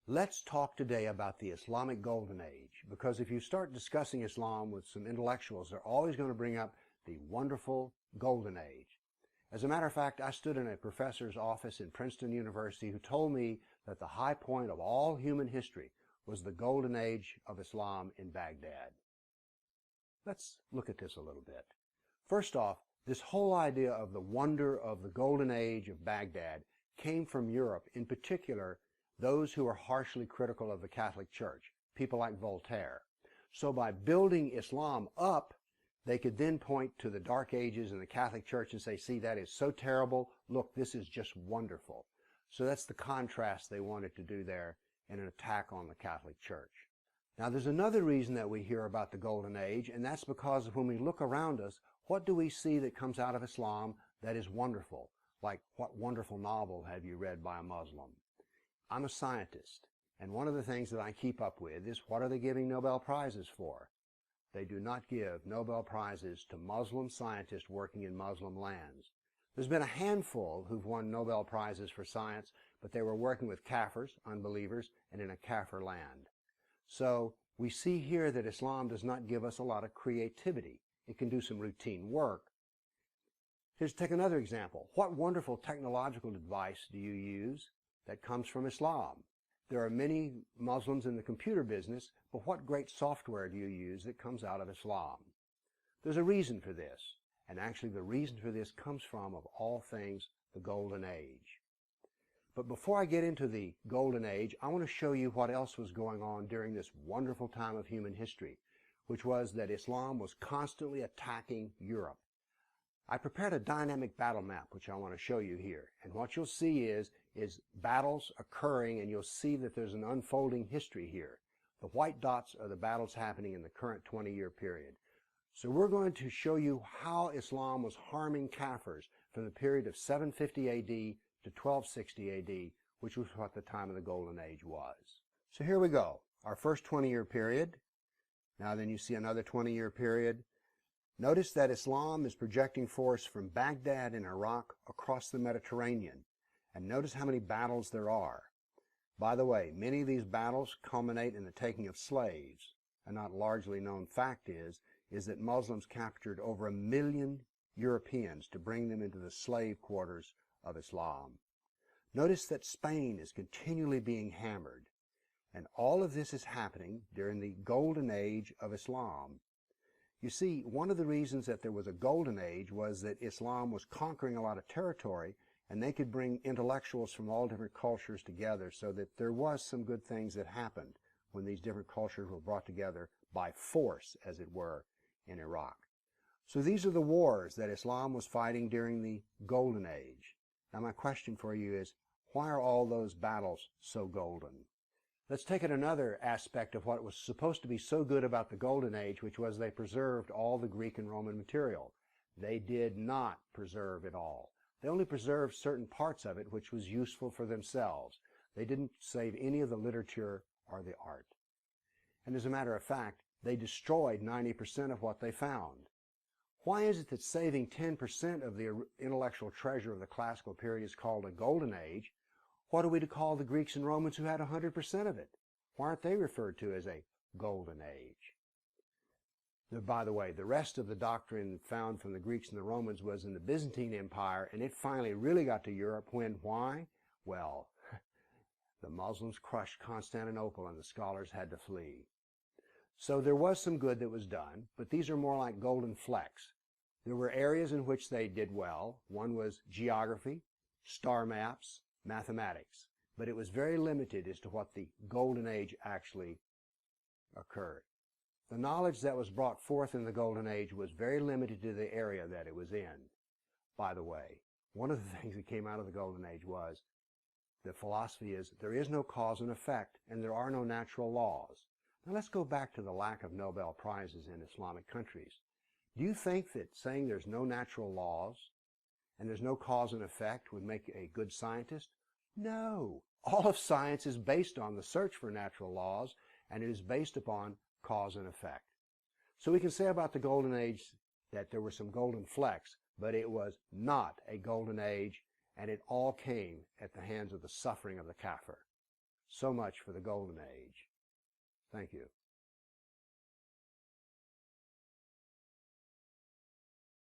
Let's talk today about the Islamic Golden Age, because if you start discussing Islam with some intellectuals, they're always going to bring up the wonderful Golden Age. As a matter of fact, I stood in a professor's office in Princeton University who told me that the high point of all human history was the Golden Age of Islam in Baghdad. Let's look at this a little bit. First off, this whole idea of the wonder of the Golden Age of Baghdad came from Europe, in particular those who are harshly critical of the Catholic Church, people like Voltaire. So by building Islam up, they could then point to the Dark Ages and the Catholic Church and say, see, that is so terrible. Look, this is just wonderful. So that's the contrast they wanted to do there in an attack on the Catholic Church. Now, there's another reason that we hear about the Golden Age, and that's because when we look around us, what do we see that comes out of Islam that is wonderful? Like, what wonderful novel have you read by a Muslim? I'm a scientist, and one of the things that I keep up with is what are they giving Nobel Prizes for? They do not give Nobel Prizes to Muslim scientists working in Muslim lands. There's been a handful who've won Nobel Prizes for science, but they were working with kafirs, unbelievers, and in a kafir land. So we see here that Islam does not give us a lot of creativity. It can do some routine work. Here's take another example. What wonderful technological device do you use that comes from Islam? There are many Muslims in the computer business, but what great software do you use that comes out of Islam? There's a reason for this, and actually the reason for this comes from, of all things, the Golden Age. But before I get into the Golden Age, I want to show you what else was going on during this wonderful time of human history, which was that Islam was constantly attacking Europe. I prepared a dynamic battle map, which I want to show you here. And what you'll see is battles occurring, and you'll see that there's an unfolding history here. The white dots are the battles happening in the current 20-year period. So we're going to show you how Islam was harming Kafirs from the period of 750 AD to 1260 AD, which was what the time of the Golden Age was. So here we go, our first 20-year period. Now then you see another 20-year period. Notice that Islam is projecting force from Baghdad in Iraq across the Mediterranean. And notice how many battles there are. By the way, many of these battles culminate in the taking of slaves. A not largely known fact is that Muslims captured over 1 million Europeans to bring them into the slave quarters of Islam. Notice that Spain is continually being hammered. And all of this is happening during the Golden Age of Islam. You see, one of the reasons that there was a Golden Age was that Islam was conquering a lot of territory, and they could bring intellectuals from all different cultures together, so that there was some good things that happened when these different cultures were brought together by force, as it were, in Iraq. So these are the wars that Islam was fighting during the Golden Age. Now my question for you is, why are all those battles so golden? Let's take it another aspect of what was supposed to be so good about the Golden Age, which was they preserved all the Greek and Roman material. They did not preserve it all. They only preserved certain parts of it which was useful for themselves. They didn't save any of the literature or the art. And as a matter of fact, they destroyed 90% of what they found. Why is it that saving 10% of the intellectual treasure of the classical period is called a Golden Age? What are we to call the Greeks and Romans who had 100% of it? Why aren't they referred to as a Golden Age? By the way, the rest of the doctrine found from the Greeks and the Romans was in the Byzantine Empire, and it finally really got to Europe when, why? Well, the Muslims crushed Constantinople and the scholars had to flee. So there was some good that was done, but these are more like golden flecks. There were areas in which they did well. One was geography, star maps, mathematics, but it was very limited as to what the Golden Age actually occurred. The knowledge that was brought forth in the Golden Age was very limited to the area that it was in. By the way, one of the things that came out of the Golden Age was the philosophy is there is no cause and effect, and there are no natural laws. Now let's go back to the lack of Nobel Prizes in Islamic countries. Do you think that saying there's no natural laws and there's no cause and effect would make a good scientist? No. All of science is based on the search for natural laws, and it is based upon cause and effect. So we can say about the Golden Age that there were some golden flecks, but it was not a golden age, and it all came at the hands of the suffering of the kafir. so much for the golden age. Thank you.